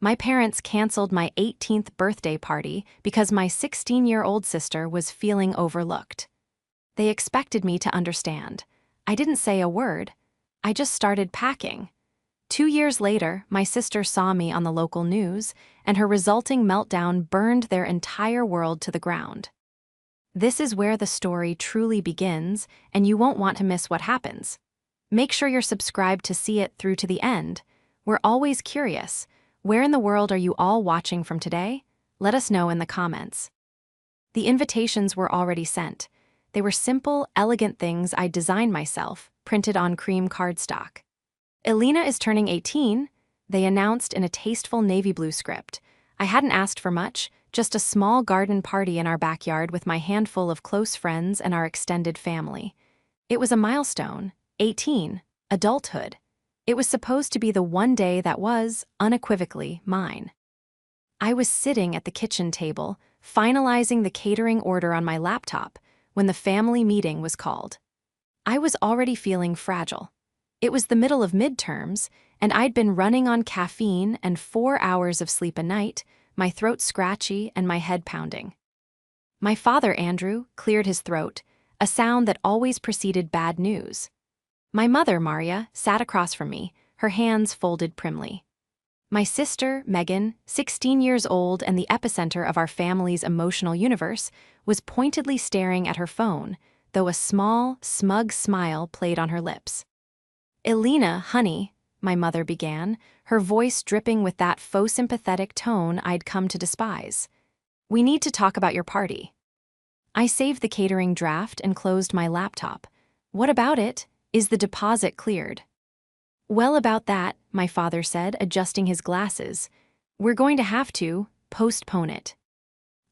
My parents canceled my 18th birthday party because my 16-year-old sister was feeling overlooked. They expected me to understand. I didn't say a word. I just started packing. 2 years later, my sister saw me on the local news, and her resulting meltdown burned their entire world to the ground. This is where the story truly begins, and you won't want to miss what happens. Make sure you're subscribed to see it through to the end. We're always curious. Where in the world are you all watching from today? Let us know in the comments. The invitations were already sent. They were simple, elegant things I'd designed myself, printed on cream cardstock. Elena is turning 18, they announced in a tasteful navy blue script. I hadn't asked for much, just a small garden party in our backyard with my handful of close friends and our extended family. It was a milestone, 18, adulthood. It was supposed to be the one day that was, unequivocally, mine. I was sitting at the kitchen table, finalizing the catering order on my laptop, when the family meeting was called. I was already feeling fragile. It was the middle of midterms, and I'd been running on caffeine and 4 hours of sleep a night, my throat scratchy and my head pounding. My father, Andrew, cleared his throat, a sound that always preceded bad news. My mother, Maria, sat across from me, her hands folded primly. My sister, Megan, 16 years old and the epicenter of our family's emotional universe, was pointedly staring at her phone, though a small, smug smile played on her lips. "Elena, honey," my mother began, her voice dripping with that faux sympathetic tone I'd come to despise. "We need to talk about your party." I saved the catering draft and closed my laptop. "What about it? Is the deposit cleared?" "Well, about that," my father said, adjusting his glasses. "We're going to have to postpone it."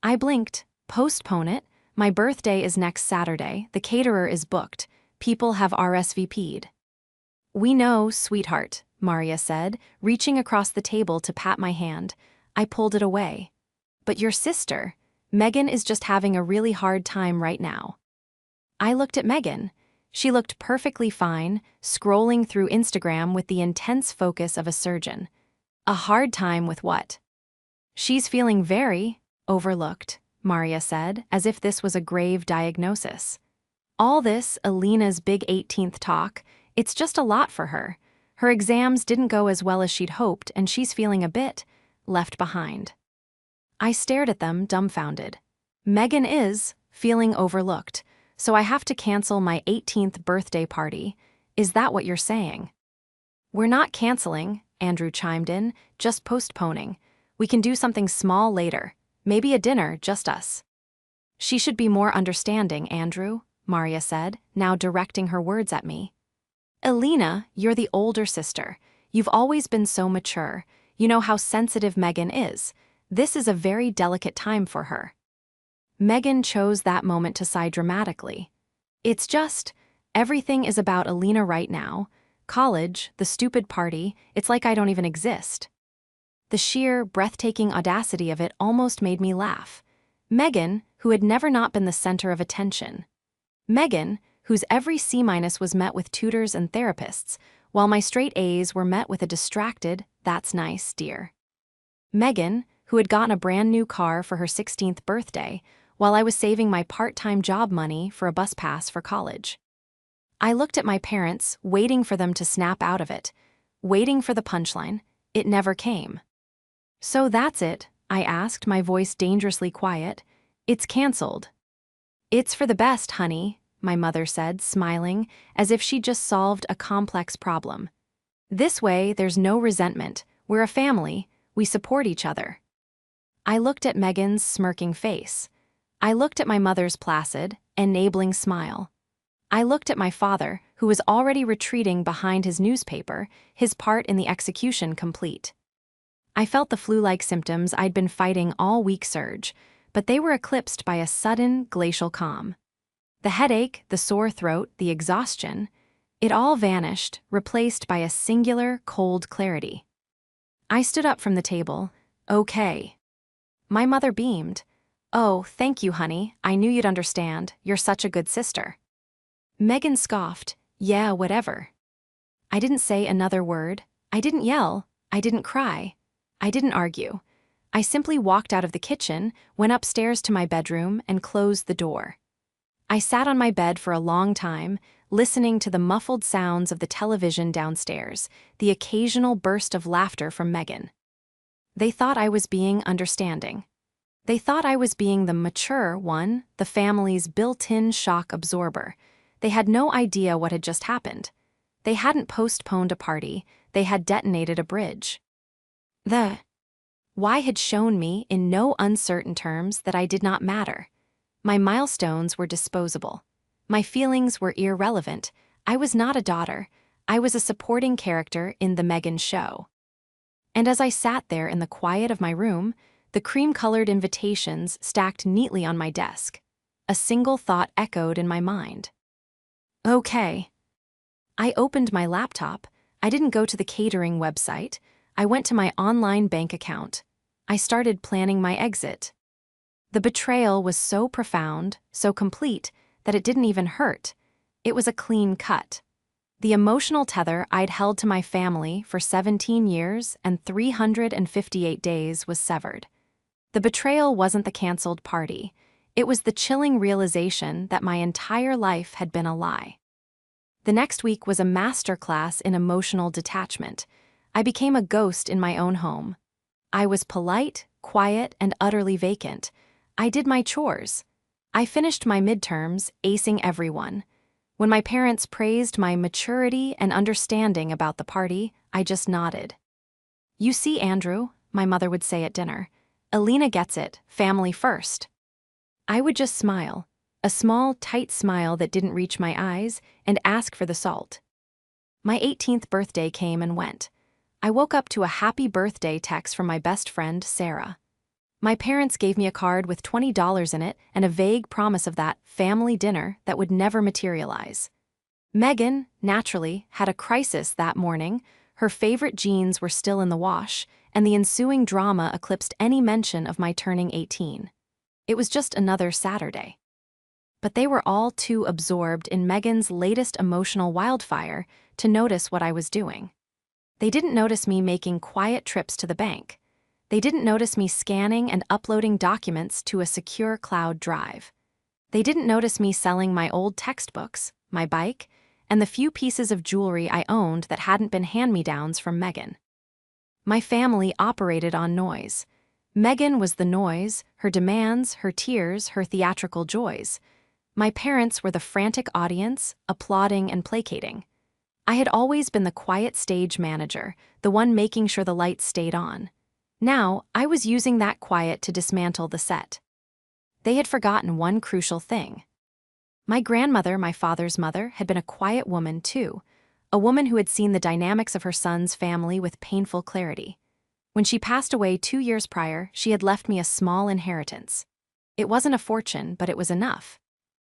I blinked. Postpone it? My birthday is next Saturday, the caterer is booked, people have RSVP'd. "We know, sweetheart," Maria said, reaching across the table to pat my hand. I pulled it away. "But your sister, Megan, is just having a really hard time right now." I looked at Megan. She looked perfectly fine, scrolling through Instagram with the intense focus of a surgeon. A hard time with what? "She's feeling very overlooked," Maria said, as if this was a grave diagnosis. "All this, Elena's big 18th talk, it's just a lot for her. Her exams didn't go as well as she'd hoped, and she's feeling a bit left behind." I stared at them, dumbfounded. Megan is feeling overlooked, so I have to cancel my 18th birthday party. Is that what you're saying? "We're not canceling," Andrew chimed in, "just postponing. We can do something small later, maybe a dinner, just us." "She should be more understanding, Andrew," Maria said, now directing her words at me. "Elena, you're the older sister. You've always been so mature. You know how sensitive Megan is. This is a very delicate time for her." Megan chose that moment to sigh dramatically. "It's just, everything is about Elena right now. College, the stupid party, it's like I don't even exist." The sheer, breathtaking audacity of it almost made me laugh. Megan, who had never not been the center of attention. Megan, whose every C- was met with tutors and therapists, while my straight A's were met with a distracted, "That's nice, dear." Megan, who had gotten a brand new car for her 16th birthday, while I was saving my part-time job money for a bus pass for college. I looked at my parents, waiting for them to snap out of it, waiting for the punchline. It never came. "So that's it?" I asked, my voice dangerously quiet. "It's canceled." "It's for the best, honey," my mother said, smiling, as if she'd just solved a complex problem. "This way, there's no resentment. We're a family. We support each other." I looked at Megan's smirking face. I looked at my mother's placid, enabling smile. I looked at my father, who was already retreating behind his newspaper, his part in the execution complete. I felt the flu-like symptoms I'd been fighting all week surge, but they were eclipsed by a sudden, glacial calm. The headache, the sore throat, the exhaustion, it all vanished, replaced by a singular, cold clarity. I stood up from the table. "Okay." My mother beamed. "Oh, thank you, honey. I knew you'd understand. You're such a good sister." Megan scoffed. "Yeah, whatever." I didn't say another word. I didn't yell. I didn't cry. I didn't argue. I simply walked out of the kitchen, went upstairs to my bedroom, and closed the door. I sat on my bed for a long time, listening to the muffled sounds of the television downstairs, the occasional burst of laughter from Megan. They thought I was being understanding. They thought I was being the mature one, the family's built-in shock absorber. They had no idea what had just happened. They hadn't postponed a party, they had detonated a bridge. The why had shown me in no uncertain terms that I did not matter. My milestones were disposable. My feelings were irrelevant. I was not a daughter. I was a supporting character in the Megan show. And as I sat there in the quiet of my room, the cream-colored invitations stacked neatly on my desk, a single thought echoed in my mind. Okay. I opened my laptop. I didn't go to the catering website. I went to my online bank account. I started planning my exit. The betrayal was so profound, so complete, that it didn't even hurt. It was a clean cut. The emotional tether I'd held to my family for 17 years and 358 days was severed. The betrayal wasn't the canceled party. It was the chilling realization that my entire life had been a lie. The next week was a masterclass in emotional detachment. I became a ghost in my own home. I was polite, quiet, and utterly vacant. I did my chores. I finished my midterms, acing everyone. When my parents praised my maturity and understanding about the party, I just nodded. "You see, Andrew," my mother would say at dinner, "Elena gets it, family first." I would just smile, a small, tight smile that didn't reach my eyes, and ask for the salt. My 18th birthday came and went. I woke up to a happy birthday text from my best friend, Sarah. My parents gave me a card with $20 in it and a vague promise of that family dinner that would never materialize. Megan, naturally, had a crisis that morning. Her favorite jeans were still in the wash, and the ensuing drama eclipsed any mention of my turning 18. It was just another Saturday. But they were all too absorbed in Megan's latest emotional wildfire to notice what I was doing. They didn't notice me making quiet trips to the bank. They didn't notice me scanning and uploading documents to a secure cloud drive. They didn't notice me selling my old textbooks, my bike, and the few pieces of jewelry I owned that hadn't been hand-me-downs from Megan. My family operated on noise. Megan was the noise, her demands, her tears, her theatrical joys. My parents were the frantic audience, applauding and placating. I had always been the quiet stage manager, the one making sure the lights stayed on. Now, I was using that quiet to dismantle the set. They had forgotten one crucial thing. My grandmother, my father's mother, had been a quiet woman too, a woman who had seen the dynamics of her son's family with painful clarity. When she passed away 2 years prior, she had left me a small inheritance. It wasn't a fortune, but it was enough.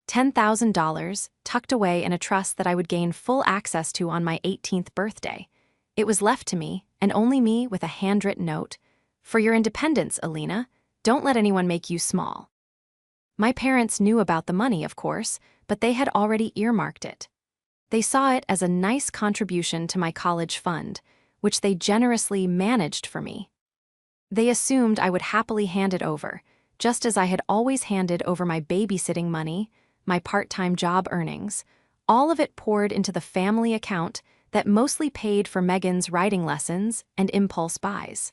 $10,000, tucked away in a trust that I would gain full access to on my 18th birthday. It was left to me, and only me, with a handwritten note, "For your independence, Elena, don't let anyone make you small." My parents knew about the money, of course, but they had already earmarked it. They saw it as a nice contribution to my college fund, which they generously managed for me. They assumed I would happily hand it over, just as I had always handed over my babysitting money, my part-time job earnings. All of it poured into the family account that mostly paid for Megan's writing lessons and impulse buys.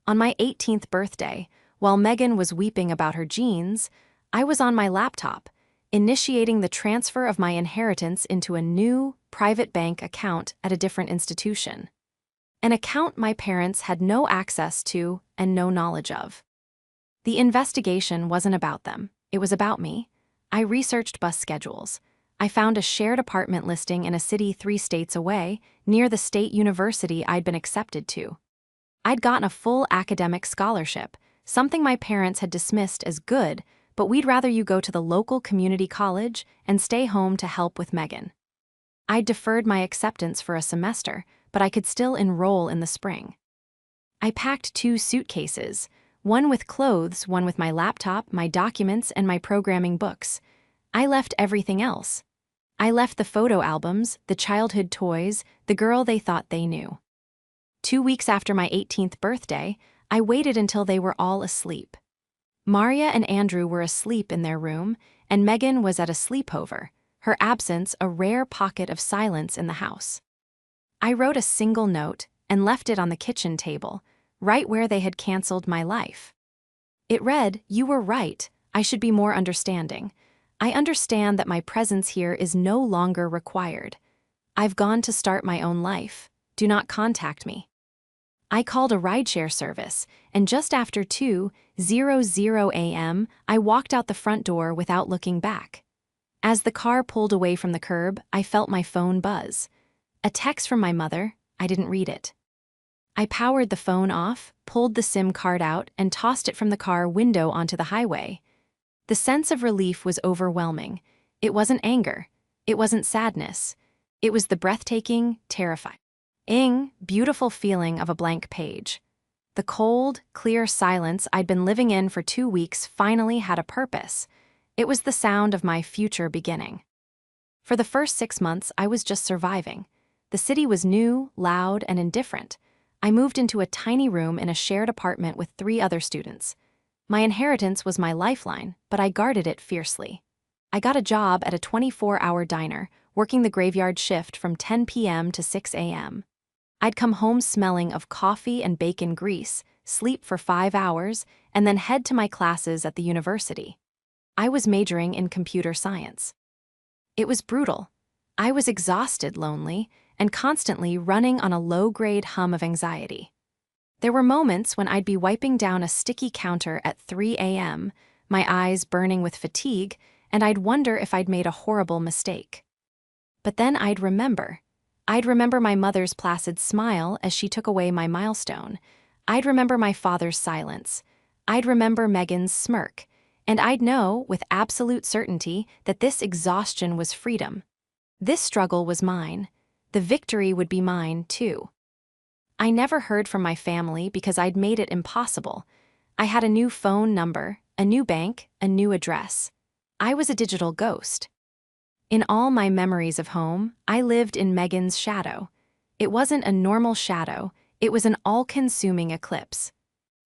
On my 18th birthday, while Megan was weeping about her jeans, I was on my laptop, initiating the transfer of my inheritance into a new, private bank account at a different institution. An account my parents had no access to and no knowledge of. The investigation wasn't about them, it was about me. I researched bus schedules. I found a shared apartment listing in a city 3 states away, near the state university I'd been accepted to. I'd gotten a full academic scholarship, something my parents had dismissed as good, but we'd rather you go to the local community college and stay home to help with Megan. I'd deferred my acceptance for a semester, but I could still enroll in the spring. I packed 2 suitcases, one with clothes, one with my laptop, my documents, and my programming books. I left everything else. I left the photo albums, the childhood toys, the girl they thought they knew. 2 weeks after my 18th birthday, I waited until they were all asleep. Maria and Andrew were asleep in their room, and Megan was at a sleepover, her absence a rare pocket of silence in the house. I wrote a single note and left it on the kitchen table, right where they had canceled my life. It read, "You were right, I should be more understanding. I understand that my presence here is no longer required. I've gone to start my own life. Do not contact me." I called a rideshare service, and just after 2:00 a.m., I walked out the front door without looking back. As the car pulled away from the curb, I felt my phone buzz. A text from my mother. I didn't read it. I powered the phone off, pulled the SIM card out, and tossed it from the car window onto the highway. The sense of relief was overwhelming. It wasn't anger. It wasn't sadness. It was the breathtaking, terrifying, beautiful feeling of a blank page. The cold, clear silence I'd been living in for 2 weeks finally had a purpose. It was the sound of my future beginning. For the first 6 months, I was just surviving. The city was new, loud, and indifferent. I moved into a tiny room in a shared apartment with 3 other students. My inheritance was my lifeline, but I guarded it fiercely. I got a job at a 24-hour diner, working the graveyard shift from 10 p.m. to 6 a.m. I'd come home smelling of coffee and bacon grease, sleep for 5 hours, and then head to my classes at the university. I was majoring in computer science. It was brutal. I was exhausted, lonely, and constantly running on a low-grade hum of anxiety. There were moments when I'd be wiping down a sticky counter at 3 a.m., my eyes burning with fatigue, and I'd wonder if I'd made a horrible mistake. But then I'd remember. I'd remember my mother's placid smile as she took away my milestone. I'd remember my father's silence. I'd remember Megan's smirk. And I'd know, with absolute certainty, that this exhaustion was freedom. This struggle was mine. The victory would be mine, too. I never heard from my family because I'd made it impossible. I had a new phone number, a new bank, a new address. I was a digital ghost. In all my memories of home, I lived in Megan's shadow. It wasn't a normal shadow, it was an all-consuming eclipse.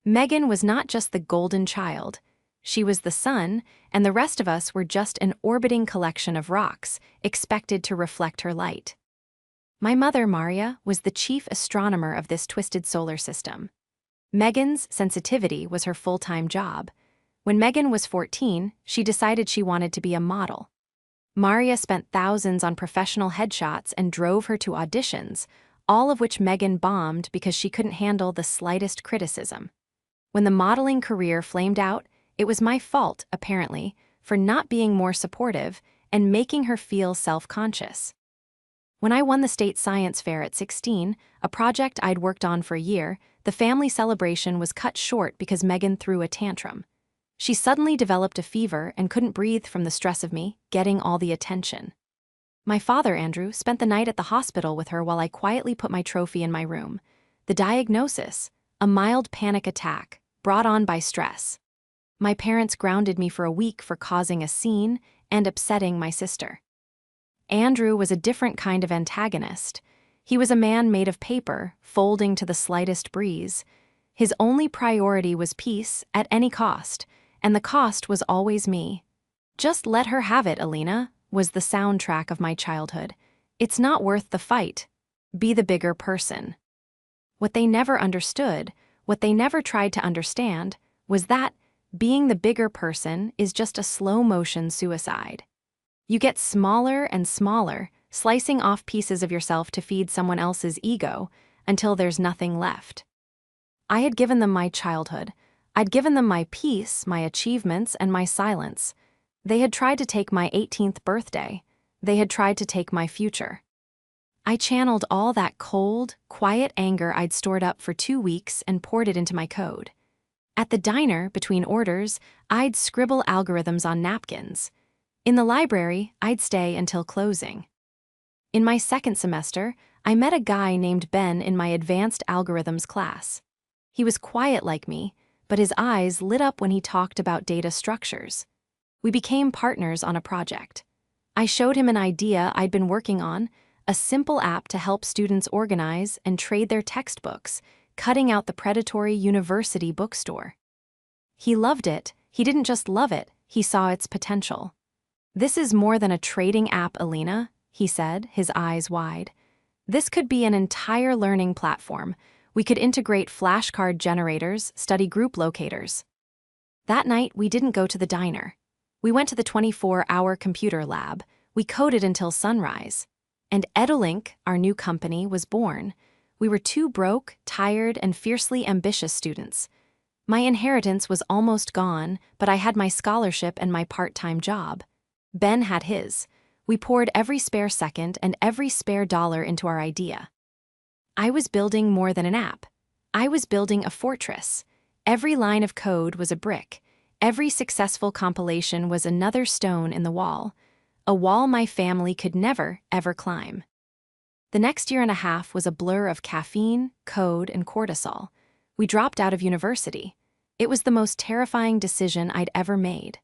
Megan was not just the golden child. She was the sun, and the rest of us were just an orbiting collection of rocks, expected to reflect her light. My mother, Maria, was the chief astronomer of this twisted solar system. Megan's sensitivity was her full-time job. When Megan was 14, she decided she wanted to be a model. Maria spent thousands on professional headshots and drove her to auditions, all of which Megan bombed because she couldn't handle the slightest criticism. When the modeling career flamed out, it was my fault, apparently, for not being more supportive and making her feel self-conscious. When I won the state science fair at 16, a project I'd worked on for a year, the family celebration was cut short because Megan threw a tantrum. She suddenly developed a fever and couldn't breathe from the stress of me getting all the attention. My father, Andrew, spent the night at the hospital with her while I quietly put my trophy in my room. The diagnosis: a mild panic attack, brought on by stress. My parents grounded me for a week for causing a scene and upsetting my sister. Andrew was a different kind of antagonist. He was a man made of paper, folding to the slightest breeze. His only priority was peace at any cost, and the cost was always me. "Just let her have it, Elena," was the soundtrack of my childhood. "It's not worth the fight. Be the bigger person." What they never understood, what they never tried to understand, was that being the bigger person is just a slow-motion suicide. You get smaller and smaller, slicing off pieces of yourself to feed someone else's ego until there's nothing left. I had given them my childhood. I'd given them my peace, my achievements, and my silence. They had tried to take my 18th birthday. They had tried to take my future. I channeled all that cold, quiet anger I'd stored up for 2 weeks and poured it into my code. At the diner, between orders, I'd scribble algorithms on napkins. In the library, I'd stay until closing. In my second semester, I met a guy named Ben in my advanced algorithms class. He was quiet like me, but his eyes lit up when he talked about data structures. We became partners on a project. I showed him an idea I'd been working on, a simple app to help students organize and trade their textbooks, cutting out the predatory university bookstore. He loved it. He didn't just love it, he saw its potential. "This is more than a trading app, Elena," he said, his eyes wide. "This could be an entire learning platform. We could integrate flashcard generators, study group locators." That night, we didn't go to the diner. We went to the 24-hour computer lab. We coded until sunrise. And Edulink, our new company, was born. We were two broke, tired, and fiercely ambitious students. My inheritance was almost gone, but I had my scholarship and my part-time job. Ben had his. We poured every spare second and every spare dollar into our idea. I was building more than an app. I was building a fortress. Every line of code was a brick. Every successful compilation was another stone in the wall. A wall my family could never, ever climb. The next year and a half was a blur of caffeine, code, and cortisol. We dropped out of university. It was the most terrifying decision I'd ever made.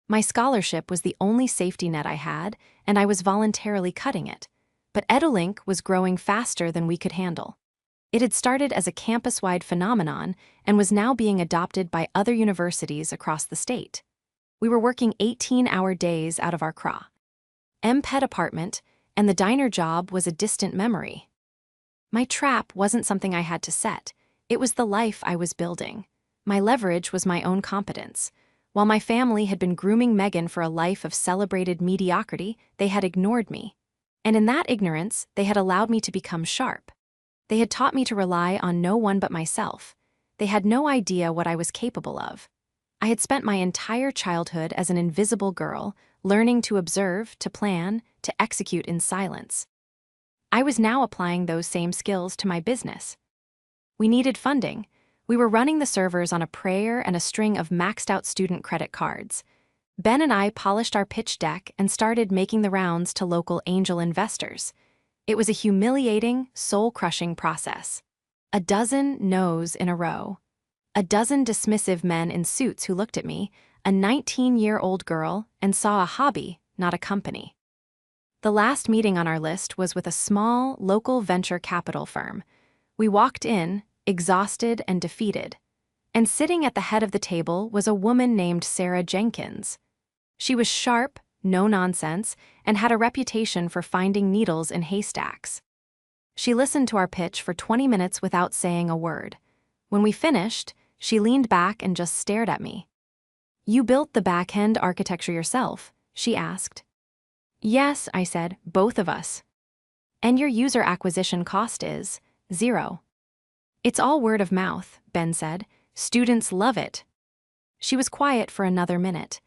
My scholarship was the only safety net I had, and I was voluntarily cutting it. But Edulink was growing faster than we could handle. It had started as a campus-wide phenomenon and was now being adopted by other universities across the state. We were working 18-hour days out of our pet apartment, and the diner job was a distant memory. My trap wasn't something I had to set. It was the life I was building. My leverage was my own competence. While my family had been grooming Megan for a life of celebrated mediocrity, they had ignored me. And in that ignorance, they had allowed me to become sharp. They had taught me to rely on no one but myself. They had no idea what I was capable of. I had spent my entire childhood as an invisible girl, learning to observe, to plan, to execute in silence. I was now applying those same skills to my business. We needed funding. We were running the servers on a prayer and a string of maxed-out student credit cards. Ben and I polished our pitch deck and started making the rounds to local angel investors. It was a humiliating, soul-crushing process. A dozen no's in a row. A dozen dismissive men in suits who looked at me, a 19-year-old girl, and saw a hobby, not a company. The last meeting on our list was with a small, local venture capital firm. We walked in, exhausted and defeated. And sitting at the head of the table was a woman named Sarah Jenkins. She was sharp, no nonsense, and had a reputation for finding needles in haystacks. She listened to our pitch for 20 minutes without saying a word. When we finished, she leaned back and just stared at me. "You built the back-end architecture yourself?" she asked. "Yes," I said, "both of us." "And your user acquisition cost is 0. "It's all word of mouth," Ben said. "Students love it." She was quiet for another minute.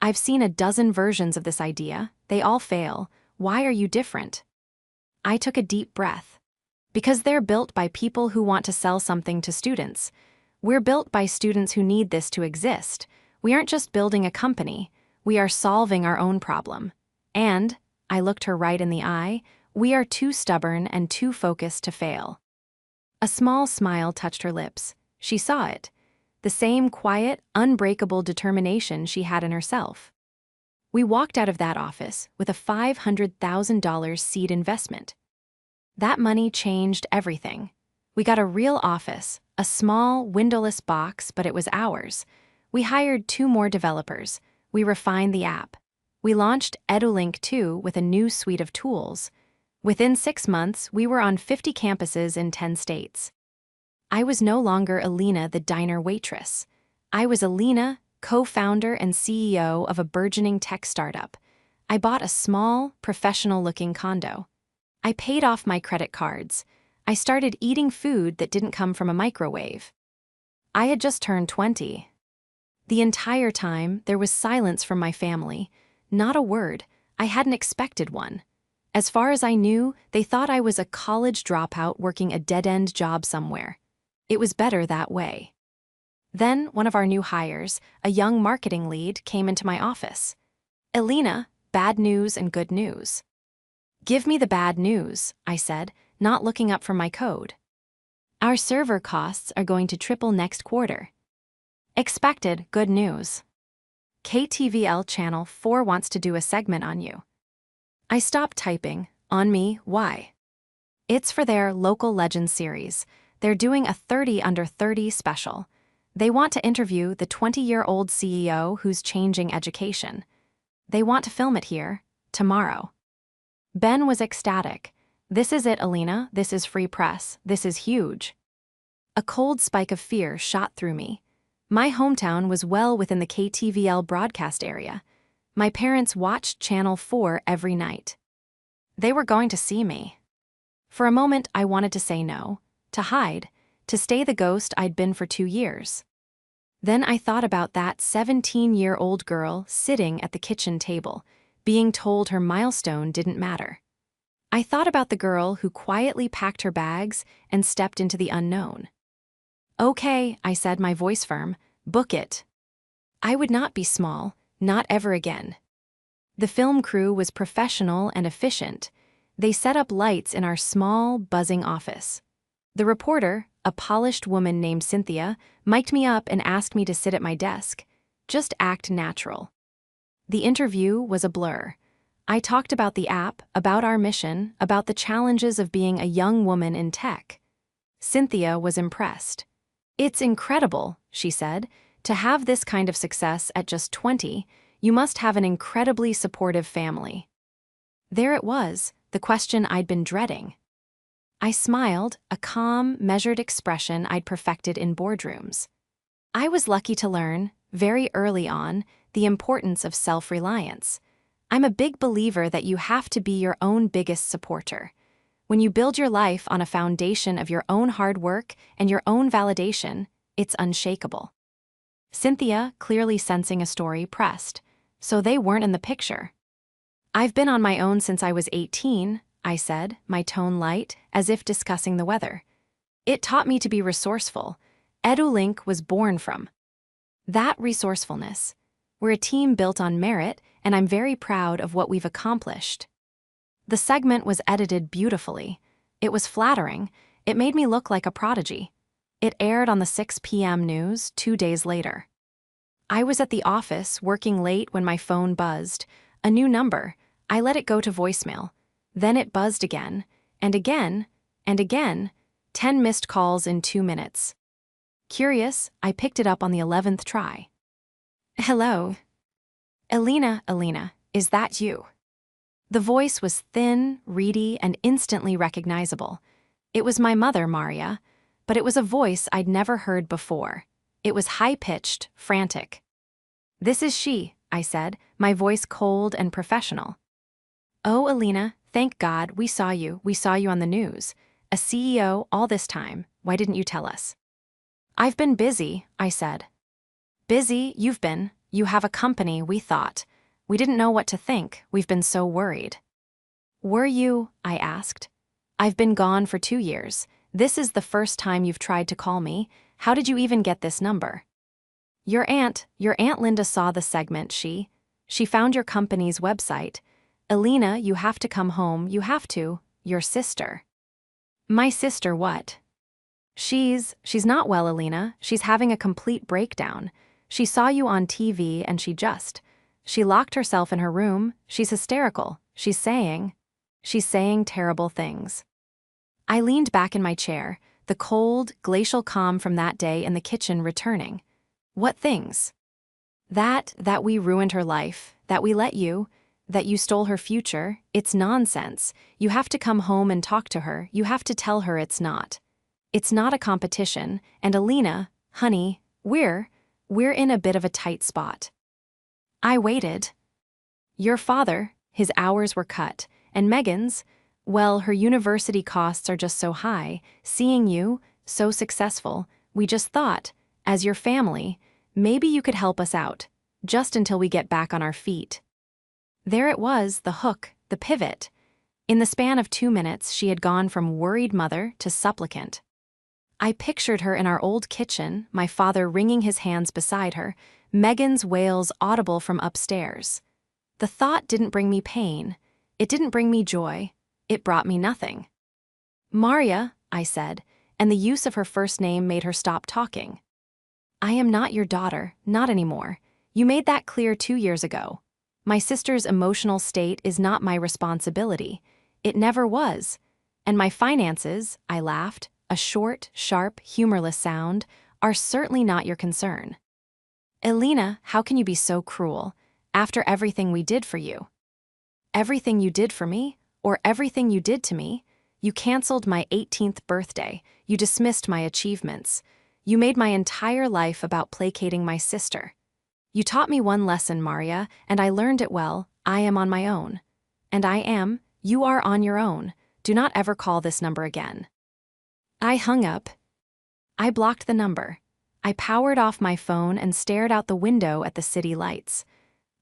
"I've seen a dozen versions of this idea. They all fail. Why are you different?" I took a deep breath. "Because they're built by people who want to sell something to students. We're built by students who need this to exist. We aren't just building a company. We are solving our own problem. And," I looked her right in the eye, "we are too stubborn and too focused to fail." A small smile touched her lips. She saw it. The same quiet, unbreakable determination she had in herself. We walked out of that office with a $500,000 seed investment. That money changed everything. We got a real office, a small, windowless box, but it was ours. We hired 2 more developers. We refined the app. We launched Edulink 2 with a new suite of tools. Within 6 months, we were on 50 campuses in 10 states. I was no longer Elena, the diner waitress. I was Elena, co-founder and CEO of a burgeoning tech startup. I bought a small, professional-looking condo. I paid off my credit cards. I started eating food that didn't come from a microwave. I had just turned 20. The entire time, there was silence from my family. Not a word. I hadn't expected one. As far as I knew, they thought I was a college dropout working a dead-end job somewhere. It was better that way. Then, one of our new hires, a young marketing lead, came into my office. "Elena, bad news and good news." "Give me the bad news," I said, not looking up from my code. "Our server costs are going to triple next quarter." "Expected good news. KTVL Channel 4 wants to do a segment on you." I stopped typing, On me, why? It's for their Local Legends series. They're doing a 30 under 30 special. They want to interview the 20-year-old CEO who's changing education. They want to film it here, tomorrow. Ben was ecstatic. This is it, Elena. This is free press. This is huge. A cold spike of fear shot through me. My hometown was well within the KTVL broadcast area. My parents watched Channel 4 every night. They were going to see me. For a moment, I wanted to say no, to hide, to stay the ghost I'd been for 2 years. Then I thought about that 17-year-old girl sitting at the kitchen table, being told her milestone didn't matter. I thought about the girl who quietly packed her bags and stepped into the unknown. Okay, I said, my voice firm, book it. I would not be small, not ever again. The film crew was professional and efficient. They set up lights in our small, buzzing office. The reporter, a polished woman named Cynthia, mic'd me up and asked me to sit at my desk. Just act natural. The interview was a blur. I talked about the app, about our mission, about the challenges of being a young woman in tech. Cynthia was impressed. It's incredible, she said. To have this kind of success at just 20, you must have an incredibly supportive family. There it was, the question I'd been dreading. I smiled, a calm, measured expression I'd perfected in boardrooms. I was lucky to learn, very early on, the importance of self-reliance. I'm a big believer that you have to be your own biggest supporter. When you build your life on a foundation of your own hard work and your own validation, it's unshakable. Cynthia, clearly sensing a story, pressed. So they weren't in the picture. I've been on my own since I was 18, I said, my tone light, as if discussing the weather. It taught me to be resourceful. EduLink was born from that resourcefulness. We're a team built on merit, and I'm very proud of what we've accomplished. The segment was edited beautifully. It was flattering. It made me look like a prodigy. It aired on the 6 p.m. news 2 days later. I was at the office working late when my phone buzzed. A new number. I let it go to voicemail. Then it buzzed again, and again, and again. 10 missed calls in 2 minutes. Curious, I picked it up on the 11th try. Hello. Elena, is that you? The voice was thin, reedy, and instantly recognizable. It was my mother, Maria, but it was a voice I'd never heard before. It was high-pitched, frantic. This is she, I said, my voice cold and professional. Oh, Elena, thank God, we saw you on the news. A CEO all this time, why didn't you tell us? I've been busy, I said. Busy, you've been. You have a company, we thought. We didn't know what to think, we've been so worried. Were you? I asked. I've been gone for 2 years. This is the first time you've tried to call me. How did you even get this number? Your Aunt Linda saw the segment, she found your company's website. Elena, you have to come home, you have to. Your sister. My sister what? She's not well, Elena. She's having a complete breakdown. She saw you on TV and she locked herself in her room. She's hysterical. She's saying terrible things. I leaned back in my chair, the cold, glacial calm from that day in the kitchen returning. What things? That we ruined her life, that you stole her future. It's nonsense. You have to come home and talk to her. You have to tell her it's not. It's not a competition, and Elena, honey, we're in a bit of a tight spot. I waited. Your father, his hours were cut, and Megan's, well, her university costs are just so high. Seeing you, so successful, we just thought, as your family, maybe you could help us out, just until we get back on our feet. There it was, the hook, the pivot. In the span of 2 minutes, she had gone from worried mother to supplicant. I pictured her in our old kitchen, my father wringing his hands beside her, Megan's wails audible from upstairs. The thought didn't bring me pain. It didn't bring me joy. It brought me nothing. Maria, I said, and the use of her first name made her stop talking. I am not your daughter, not anymore. You made that clear 2 years ago. My sister's emotional state is not my responsibility. It never was. And my finances, I laughed, a short, sharp, humorless sound, are certainly not your concern. Elena, how can you be so cruel, after everything we did for you? Everything you did for me, or everything you did to me? You canceled my 18th birthday, you dismissed my achievements. You made my entire life about placating my sister. You taught me one lesson, Maria, and I learned it well. I am on my own. And I am, you are on your own. Do not ever call this number again. I hung up. I blocked the number. I powered off my phone and stared out the window at the city lights.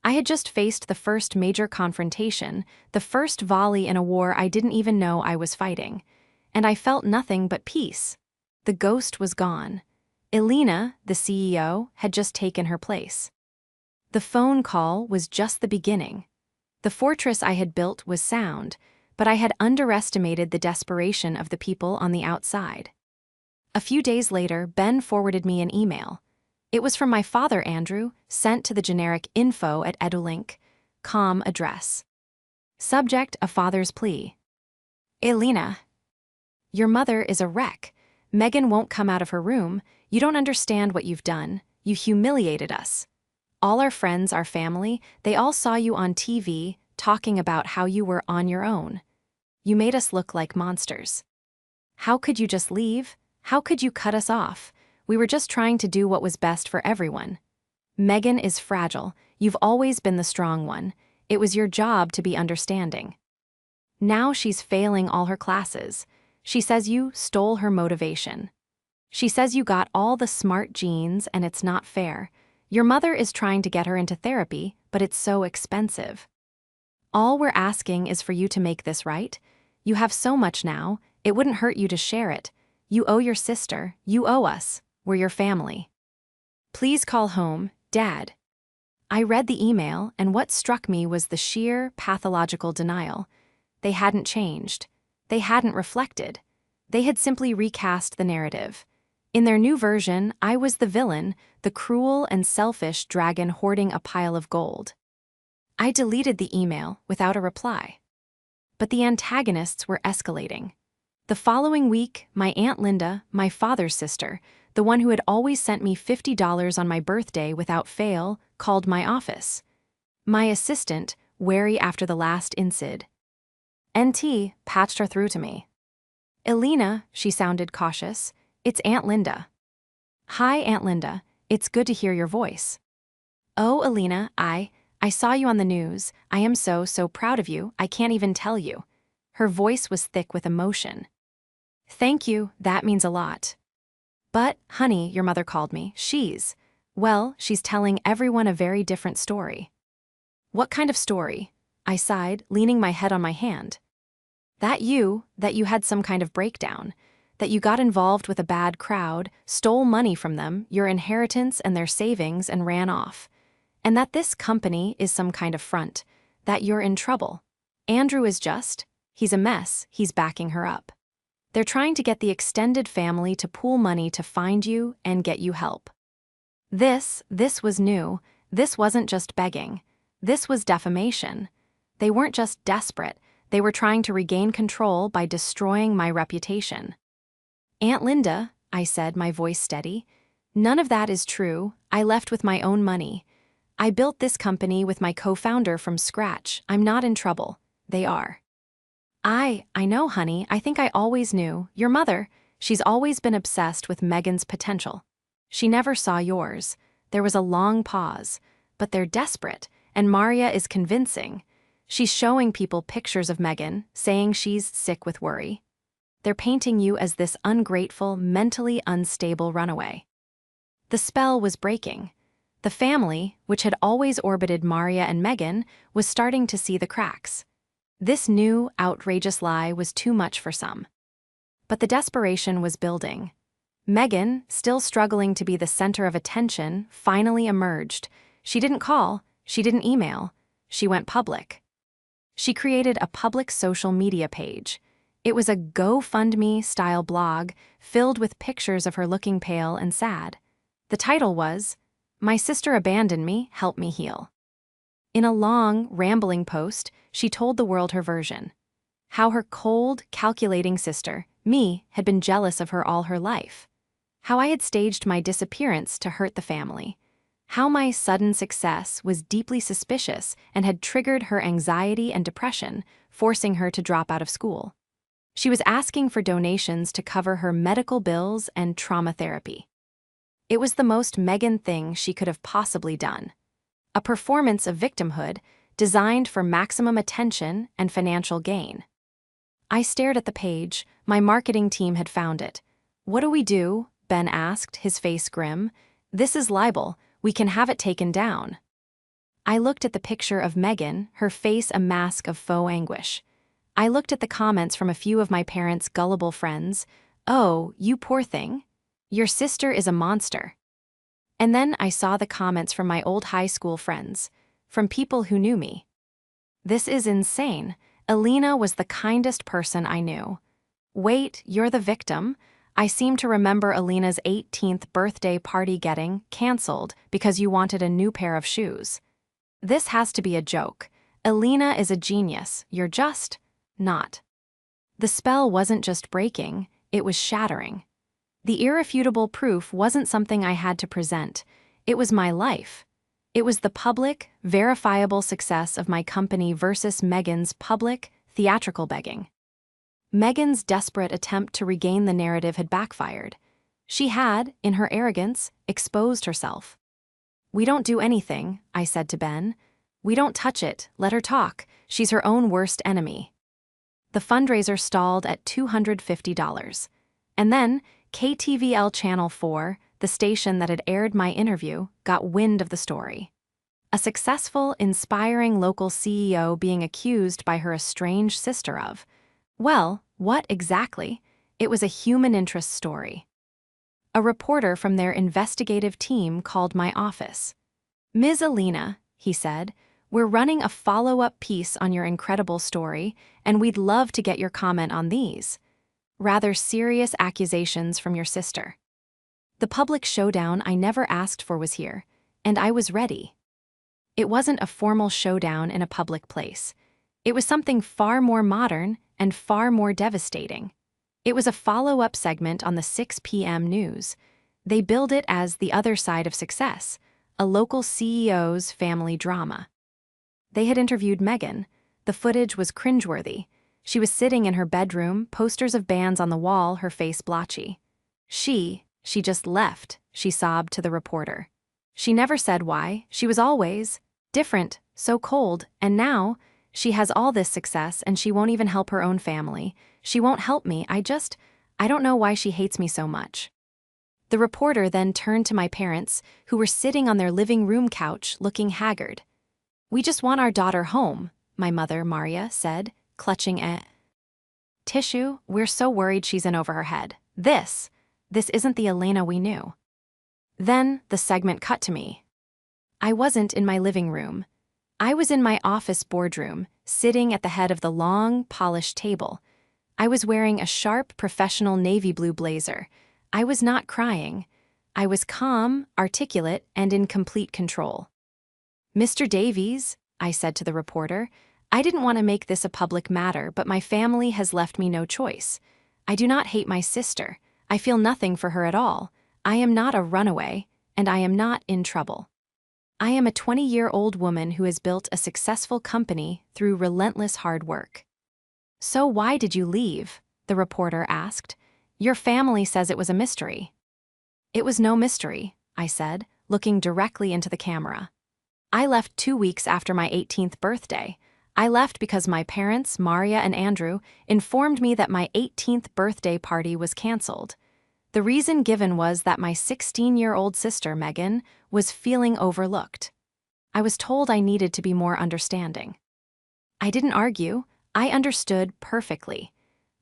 I had just faced the first major confrontation, the first volley in a war I didn't even know I was fighting. And I felt nothing but peace. The ghost was gone. Elena, the CEO, had just taken her place. The phone call was just the beginning. The fortress I had built was sound, but I had underestimated the desperation of the people on the outside. A few days later, Ben forwarded me an email. It was from my father, Andrew, sent to the generic info@edulink.com address. Subject: a father's plea. Elena, your mother is a wreck. Megan won't come out of her room. You don't understand what you've done. You humiliated us. All our friends, our family, they all saw you on TV talking about how you were on your own. You made us look like monsters. How could you just leave? How could you cut us off? We were just trying to do what was best for everyone. Megan is fragile. You've always been the strong one. It was your job to be understanding. Now she's failing all her classes. She says you stole her motivation. She says you got all the smart genes and it's not fair. Your mother is trying to get her into therapy, but it's so expensive. All we're asking is for you to make this right. You have so much now, it wouldn't hurt you to share it. You owe your sister, you owe us. We're your family. Please call home, Dad. I read the email, and what struck me was the sheer, pathological denial. They hadn't changed. They hadn't reflected. They had simply recast the narrative. In their new version, I was the villain, the cruel and selfish dragon hoarding a pile of gold. I deleted the email without a reply. But the antagonists were escalating. The following week, my Aunt Linda, my father's sister, the one who had always sent me $50 on my birthday without fail, called my office. My assistant, wary after the last incid, NT, patched her through to me. Elena, she sounded cautious, it's Aunt Linda. Hi, Aunt Linda, it's good to hear your voice. Oh, Elena, I saw you on the news. I am so proud of you, I can't even tell you. Her voice was thick with emotion. Thank you, that means a lot. But, honey, your mother called me. She's telling everyone a very different story. What kind of story? I sighed, leaning my head on my hand. That you had some kind of breakdown, that you got involved with a bad crowd, stole money from them, your inheritance and their savings, and ran off. And that this company is some kind of front, that you're in trouble. Andrew is he's a mess, he's backing her up. They're trying to get the extended family to pool money to find you and get you help. This was new. This wasn't just begging. This was defamation. They weren't just desperate. They were trying to regain control by destroying my reputation. Aunt Linda, I said, my voice steady, none of that is true. I left with my own money. I built this company with my co-founder from scratch. I'm not in trouble. They are. I know, honey. I think I always knew. Your mother, she's always been obsessed with Megan's potential. She never saw yours. There was a long pause. But they're desperate, and Maria is convincing. She's showing people pictures of Megan, saying she's sick with worry. They're painting you as this ungrateful, mentally unstable runaway. The spell was breaking. The family, which had always orbited Maria and Megan, was starting to see the cracks. This new, outrageous lie was too much for some. But the desperation was building. Megan, still struggling to be the center of attention, finally emerged. She didn't call, she didn't email, she went public. She created a public social media page. It was a GoFundMe-style blog filled with pictures of her looking pale and sad. The title was, "My Sister Abandoned Me, Help Me Heal." In a long, rambling post, she told the world her version. How her cold, calculating sister, me, had been jealous of her all her life. How I had staged my disappearance to hurt the family. How my sudden success was deeply suspicious and had triggered her anxiety and depression, forcing her to drop out of school. She was asking for donations to cover her medical bills and trauma therapy. It was the most Megan thing she could have possibly done. A performance of victimhood designed for maximum attention and financial gain. I stared at the page. My marketing team had found it. "What do we do?" Ben asked, his face grim. "This is libel. We can have it taken down." I looked at the picture of Megan, her face a mask of faux anguish. I looked at the comments from a few of my parents' gullible friends. "Oh, you poor thing. Your sister is a monster." And then I saw the comments from my old high school friends, from people who knew me. "This is insane. Elena was the kindest person I knew." "Wait, you're the victim?" I seem to remember Elena's 18th birthday party getting canceled because you wanted a new pair of shoes. This has to be a joke. Elena is a genius. You're just not. The spell wasn't just breaking, it was shattering. The irrefutable proof wasn't something I had to present. It was my life. It was the public, verifiable success of my company versus Megan's public, theatrical begging. Megan's desperate attempt to regain the narrative had backfired. She had, in her arrogance, exposed herself. "We don't do anything," I said to Ben. "We don't touch it, let her talk. She's her own worst enemy." The fundraiser stalled at $250. And then, KTVL Channel 4, the station that had aired my interview, got wind of the story. A successful, inspiring local CEO being accused by her estranged sister of, well, what exactly? It was a human interest story. A reporter from their investigative team called my office. "Ms. Elena," he said, "we're running a follow-up piece on your incredible story, and we'd love to get your comment on these rather serious accusations from your sister." The public showdown I never asked for was here, and I was ready. It wasn't a formal showdown in a public place. It was something far more modern and far more devastating. It was a follow-up segment on the 6 p.m. news. They billed it as The Other Side of Success, a local CEO's family drama. They had interviewed Megan. The footage was cringeworthy. She was sitting in her bedroom, posters of bands on the wall, her face blotchy. She just left, she sobbed to the reporter. She never said why. She was always different, so cold, and now she has all this success and she won't even help her own family. She won't help me. I don't know why she hates me so much. The reporter then turned to my parents, who were sitting on their living room couch looking haggard. "We just want our daughter home," my mother, Maria, said, clutching a tissue. "We're so worried she's in over her head. This isn't the Elena we knew." Then the segment cut to me. I wasn't in my living room. I was in my office boardroom, sitting at the head of the long, polished table. I was wearing a sharp, professional navy blue blazer. I was not crying. I was calm, articulate, and in complete control. "Mr. Davies," I said to the reporter, "I didn't want to make this a public matter, but my family has left me no choice. I do not hate my sister. I feel nothing for her at all. I am not a runaway, and I am not in trouble. I am a 20-year-old woman who has built a successful company through relentless hard work." "So why did you leave?" the reporter asked. "Your family says it was a mystery." "It was no mystery," I said, looking directly into the camera. "I left 2 weeks after my 18th birthday. I left because my parents, Maria and Andrew, informed me that my 18th birthday party was canceled. The reason given was that my 16-year-old sister, Megan, was feeling overlooked. I was told I needed to be more understanding." I didn't argue. I understood perfectly.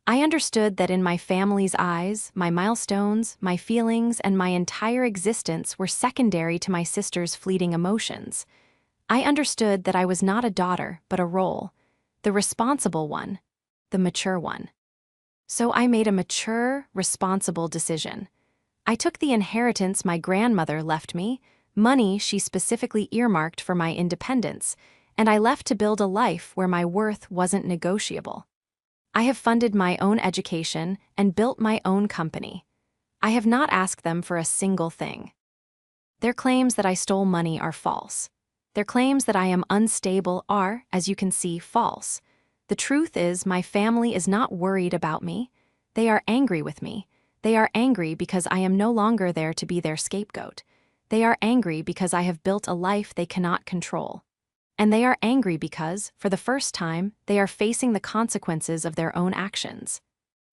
I understood that in my family's eyes, my milestones, my feelings, and my entire existence were secondary to my sister's fleeting emotions. I understood that I was not a daughter, but a role, the responsible one, the mature one. So I made a mature, responsible decision. I took the inheritance my grandmother left me, money she specifically earmarked for my independence, and I left to build a life where my worth wasn't negotiable. I have funded my own education and built my own company. I have not asked them for a single thing. Their claims that I stole money are false. Their claims that I am unstable are, as you can see, false. The truth is, my family is not worried about me. They are angry with me. They are angry because I am no longer there to be their scapegoat. They are angry because I have built a life they cannot control. And they are angry because, for the first time, they are facing the consequences of their own actions.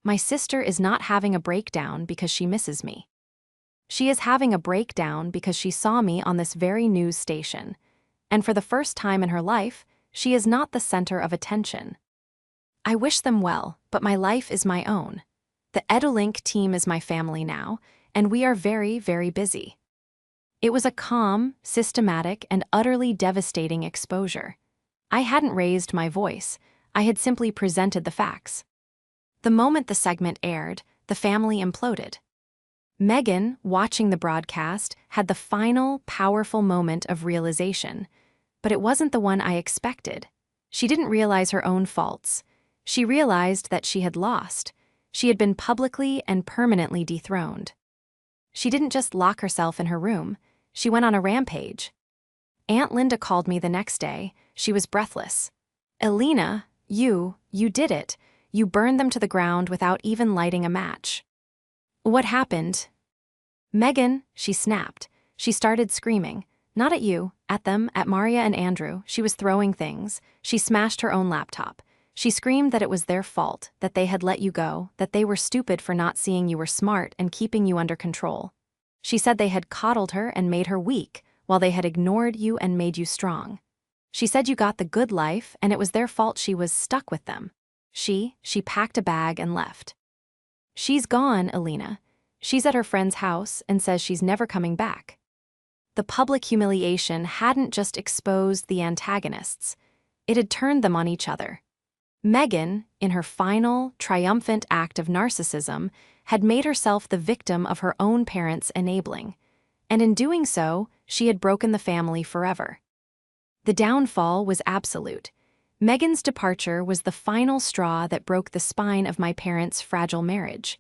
My sister is not having a breakdown because she misses me. She is having a breakdown because she saw me on this very news station. And for the first time in her life, she is not the center of attention. I wish them well, but my life is my own. The EduLink team is my family now, and we are very, very busy. It was a calm, systematic, and utterly devastating exposure. I hadn't raised my voice. I had simply presented the facts. The moment the segment aired, the family imploded. Megan, watching the broadcast, had the final, powerful moment of realization. But it wasn't the one I expected. She didn't realize her own faults. She realized that she had lost. She had been publicly and permanently dethroned. She didn't just lock herself in her room. She went on a rampage. Aunt Linda called me the next day. She was breathless. "Elena, you did it. You burned them to the ground without even lighting a match." "What happened?" "Megan," she snapped. She started screaming. Not at you, at them, at Maria and Andrew. She was throwing things. She smashed her own laptop. She screamed that it was their fault, that they had let you go, that they were stupid for not seeing you were smart and keeping you under control. She said they had coddled her and made her weak, while they had ignored you and made you strong. She said you got the good life and it was their fault she was stuck with them. She packed a bag and left. "She's gone, Elena. She's at her friend's house and says she's never coming back." The public humiliation hadn't just exposed the antagonists. It had turned them on each other. Megan, in her final, triumphant act of narcissism, had made herself the victim of her own parents' enabling. And in doing so, she had broken the family forever. The downfall was absolute. Megan's departure was the final straw that broke the spine of my parents' fragile marriage.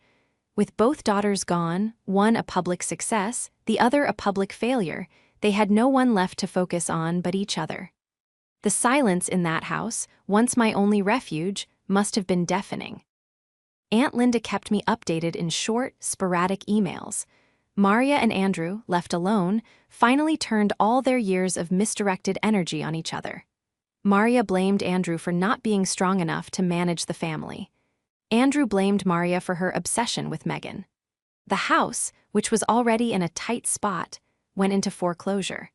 With both daughters gone, one a public success, the other a public failure, they had no one left to focus on but each other. The silence in that house, once my only refuge, must have been deafening. Aunt Linda kept me updated in short, sporadic emails. Maria and Andrew, left alone, finally turned all their years of misdirected energy on each other. Maria blamed Andrew for not being strong enough to manage the family. Andrew blamed Maria for her obsession with Megan. The house, which was already in a tight spot, went into foreclosure.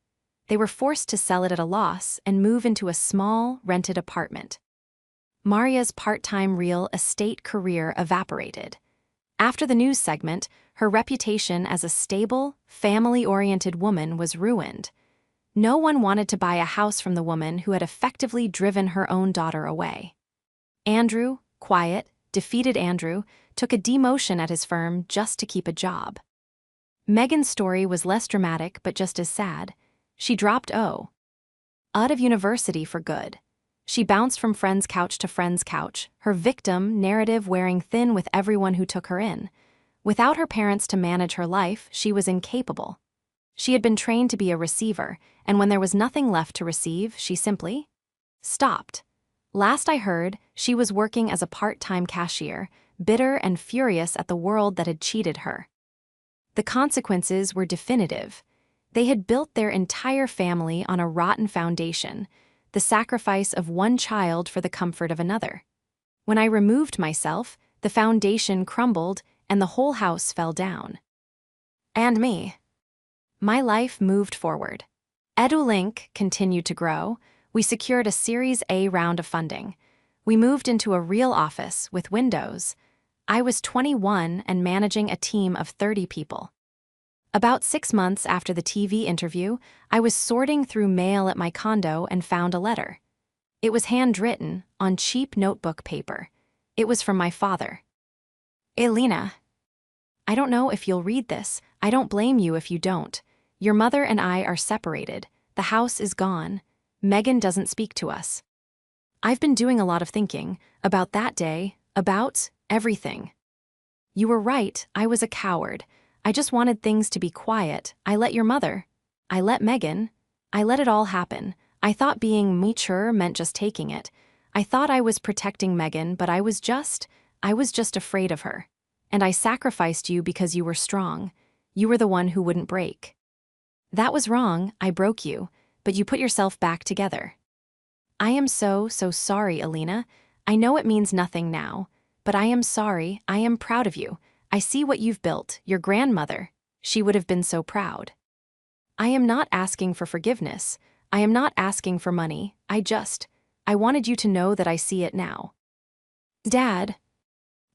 They were forced to sell it at a loss and move into a small, rented apartment. Maria's part-time real estate career evaporated. After the news segment, her reputation as a stable, family-oriented woman was ruined. No one wanted to buy a house from the woman who had effectively driven her own daughter away. Andrew, quiet, defeated Andrew, took a demotion at his firm just to keep a job. Megan's story was less dramatic but just as sad. She dropped out of university for good. She bounced from friend's couch to friend's couch, her victim narrative wearing thin with everyone who took her in. Without her parents to manage her life, she was incapable. She had been trained to be a receiver, and when there was nothing left to receive, she simply stopped. Last I heard, she was working as a part-time cashier, bitter and furious at the world that had cheated her. The consequences were definitive. They had built their entire family on a rotten foundation, the sacrifice of one child for the comfort of another. When I removed myself, the foundation crumbled and the whole house fell down. And me. My life moved forward. EduLink continued to grow. We secured a Series A round of funding. We moved into a real office with windows. I was 21 and managing a team of 30 people. About 6 months after the TV interview, I was sorting through mail at my condo and found a letter. It was handwritten on cheap notebook paper. It was from my father. "Elena, I don't know if you'll read this. I don't blame you if you don't. Your mother and I are separated. The house is gone. Megan doesn't speak to us. I've been doing a lot of thinking about that day, About everything. You were right, I was a coward. I just wanted things to be quiet. I let your mother. I let Megan. I let it all happen. I thought being mature meant just taking it. I thought I was protecting Megan, but I was just afraid of her. And I sacrificed you because you were strong. You were the one who wouldn't break. That was wrong, I broke you, but you put yourself back together. I am so sorry, Elena. I know it means nothing now, but I am sorry, I am proud of you. I see what you've built, your grandmother. She would have been so proud. I am not asking for forgiveness. I am not asking for money. I wanted you to know that I see it now. Dad.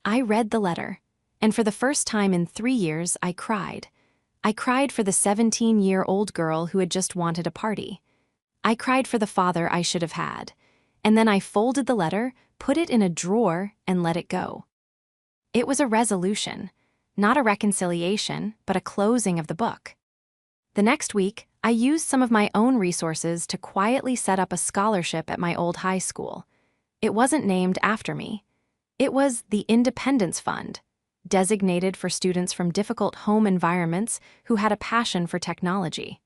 I read the letter, and for the first time in 3 years, I cried. I cried for the 17-year-old girl who had just wanted a party. I cried for the father I should have had. And then I folded the letter, put it in a drawer, and let it go. It was a resolution, not a reconciliation, but a closing of the book. The next week, I used some of my own resources to quietly set up a scholarship at my old high school. It wasn't named after me. It was the Independence Fund, designated for students from difficult home environments who had a passion for technology.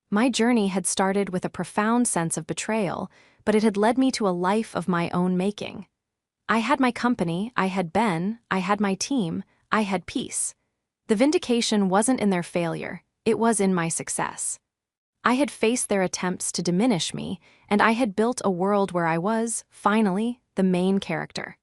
My journey had started with a profound sense of betrayal, but it had led me to a life of my own making. I had my company, I had Ben, I had my team, I had peace. The vindication wasn't in their failure, it was in my success. I had faced their attempts to diminish me, and I had built a world where I was, finally, the main character.